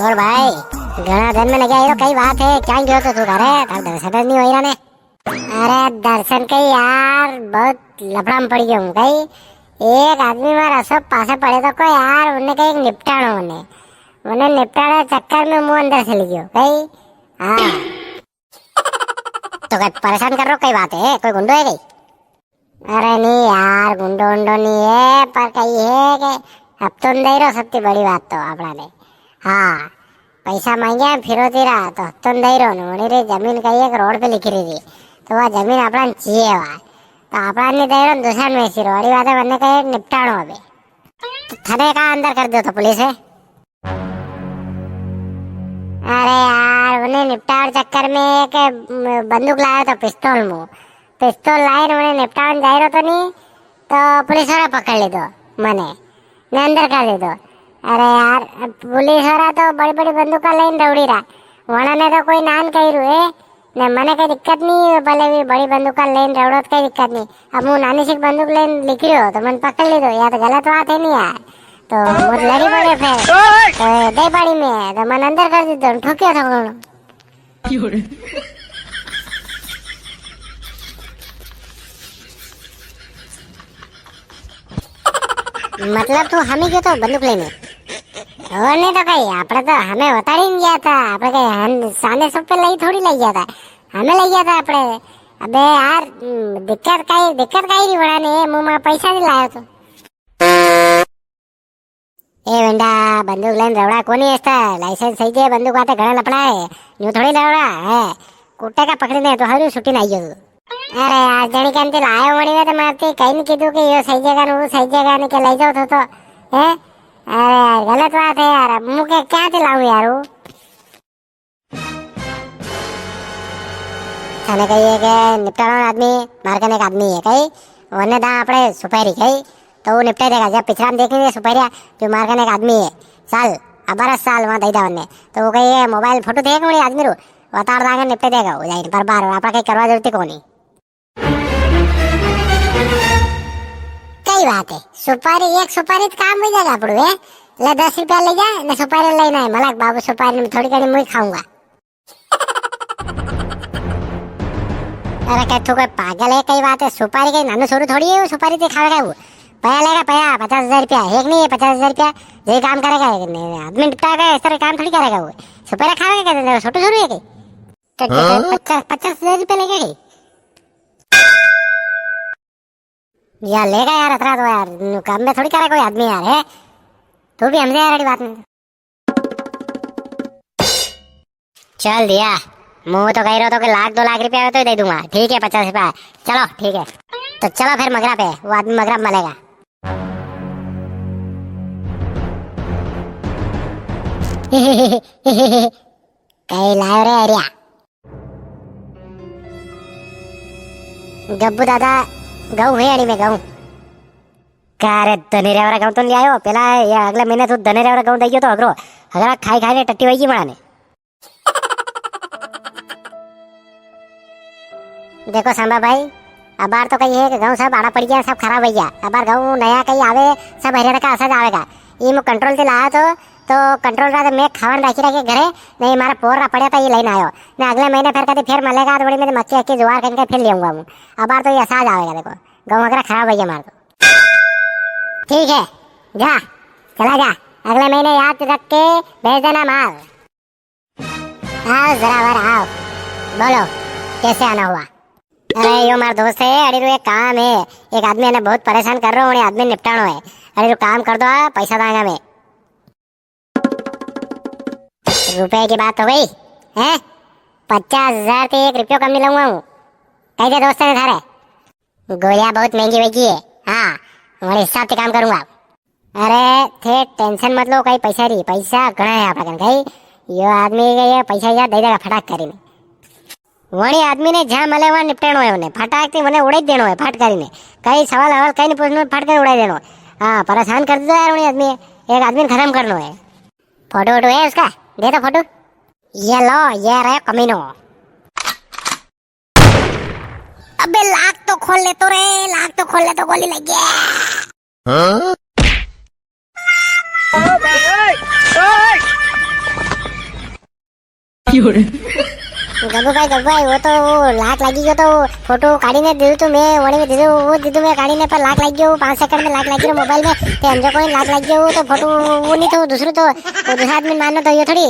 और भाई घना दिन में लगे हीरो कई बात है क्या गयो तो तू घरे तब दर्शन नहीं होई ने। अरे दर्शन कई यार बहुत लफड़ा में पड़ी गयो कई एक आदमी मार सब पासे पड़े तो को यार उन्हें कई निपटाणो उन्हें निपटाने चक्कर में मुंह अंदर चली गयो कई। हाँ तो कई परेशान कर रो कई बात है कोई गुंडो है कई। अरे नहीं यार गुंडो उंडो नहीं है पर कई है कि अब तो दे रहो सबसे बड़ी बात तो अपना ने। हाँ पैसा मांगे फिरोती रहा तो अब तो दे रहो ने रे जमीन कई एक रोड पे लिखी रही थी तो वह जमीन अपना चाहिए वहाँ तो अपना नहीं दे रहो दूसरा में सी बड़ी बात है बनने का निपटाणो अभी तो थाने का अंदर कर दो तो पुलिस है। अरे यार उन्हें निपटाड़ चक्कर में एक बंदूक लाया तो पिस्तौल लाए उन्हें निपटान जा रहा तो नहीं तो पुलिस वाला पकड़ ले दो मने ने अंदर कर दे दो। अरे यार पुलिस वाला तो बड़ी बड़ी बंदूक लाइन दौड़ी रहा वहां ने तो कोई नान कही रुए ने मने कोई दिक्कत नहीं भले भी बड़ी बंदूक लाइन दौड़ो तो कोई दिक्कत नहीं अब वो नानी सी बंदूक लाइन लिख रही हो तो मन पकड़ ले दो या तो गलत बात है नहीं यार तो मुझे लड़ी पड़े फिर तो दे पड़ी में तो मन अंदर कर दी तो ठोकिया था मतलब तू हमें क्यों तो बंदूक लेने और नहीं तो कहीं आपने तो हमें बता ही नहीं गया था आपने कहीं सामने सब पे लई थोड़ी लग गया था हमें लग गया था आपने। अबे यार दिक्कत का ही नहीं बढ़ाने मुंह में पैसा नहीं लाया तो ए वेंडा बंदूक लाइन रवड़ा कोनी ऐसा लाइसेंस सही है बंदूक आते घड़ा लपड़ा है यूं थोड़ी रवड़ा है कुत्ते का पकड़ने तो हर छुट्टी नहीं है। अरे यार जणी के अंते लायो मणी में तो मारती कहीं नहीं कीधु कि ये सही जगह नु सही जगह ने के ले जाओ तो है। अरे यार गलत बात है यार मुंह के क्या दिलाऊं यार थाने कही के निपटाना आदमी मार करने का आदमी है कहीं वरने दा अपने सुपारी कहीं तो वो निपटा देगा जब पिछड़ा में देखेंगे सुपारिया जो मार करने का आदमी है साल अब 12 साल वहाँ दैदा वरने तो वो कही मोबाइल फोटो देख मुझे आदमी रू बता दांगे निपटे देगा वो जाए पर बार आपका कहीं करवा जरूरत को नहीं। कई बात है सुपारी एक सुपारी तो काम हो जाएगा अपड़ू है ले 10 रुपया ले जा ने सुपारी लेना है मलक बाबू सुपारी में थोड़ी घड़ी मुझे खाऊंगा। अरे क्या तू कोई पागल है कई बात है सुपारी कहीं नानू सोरू थोड़ी है वो सुपारी तो खाएगा वो पया लेगा पया 50,000 रुपया एक नहीं है 50,000 रुपया यही काम करेगा आदमी निपटाएगा इस तरह काम थोड़ी करेगा वो सुपारी खाएगा क्या छोटू छोरू है कहीं 50,000 रुपया लेगा कहीं यार लेगा यार अतरा तो यार काम में थोड़ी करेगा कोई आदमी यार है तू भी हमसे यार बात नहीं चल दिया मुंह तो कह रहा तो कि 1,00,000-2 लाख रुपया तो दे दूंगा ठीक है 50 रुपया चलो ठीक है तो चलो फिर मगरा पे वो आदमी मगरा मलेगा। कहीं लायो रे एरिया गब्बू दादा गऊ है अड़ी में गऊ कारे धनेरे वाला गऊ तो ले आयो पहला ये अगले महीने तू धनेरे वाला गऊ दइयो तो अगरा खाई ने टट्टी होई बनाने। देखो सांबा भाई अबार तो कही है कि गाँव सब आड़ा पड़ गया सब खराब हो गया अबार गाँव नया कहीं आवे सब हरियाणा का असर आवेगा ये कंट्रोल से लाया तो कंट्रोल रहा मैं खावन राखी रखे घरे नहीं मारा पोर रहा पड़ा था ये लाइन आयो मैं अगले महीने फिर कभी फिर मलेगा तो बड़ी मेरी मक्की अक्की जुआर करके फिर ले हूँ अबार तो ये असर आवेगा देखो गाँव अगर खराब हो गया मार तो ठीक है जा चला जा अगले महीने याद रख के भेज देना माल। आओ जरा आओ बोलो कैसे आना हुआ। अरे यो मार दोस्त है अरे रू एक काम है एक आदमी ने बहुत परेशान कर रहा हूँ आदमी निपटानो है अरे रू काम कर दो पैसा देंगा मैं रुपए की बात हो गई है 50,000 से 1 रुपया कम नहीं लूंगा हूँ कैसे दोस्त ने थारे गोलियां बहुत महंगी होगी है हाँ हमारे हिसाब से काम करूंगा। अरे थे टेंशन मत लो कहीं पैसा रही पैसा घना है आपका कहीं यो आदमी ये पैसा यार दे देगा फटाक करी में वही आदमी ने जहाँ मले वहाँ निपटाणो है उन्हें फटाक से उन्हें उड़ाई देनो है फट करी ने कई सवाल हवाल कहीं नहीं पूछना फट कर उड़ाई देनो हाँ परेशान कर दो यार उन्हें आदमी एक आदमी खत्म करना है। फोटो वोटो है उसका दे दो फोटो ये लो ये रहे कमीनो अबे लाख तो खोल ले तो रे लाख तो खोल ले तो गोली लग गया। ગબુભાઈ वो तो लाख लागी गयो तो फोटो काढ़ीने दीधું तो मैं वणे में दीधું वो दीधુं मैं काढ़ीने पर लाख लाग गयो 5 सेकंड में लाख लाग गयो मोबाइल में ते अंजो कोई लाख लाग गयो तो फोटो वो नहीं तो दूसरो तो दूसरा आदमी माननो तो ये थोड़ी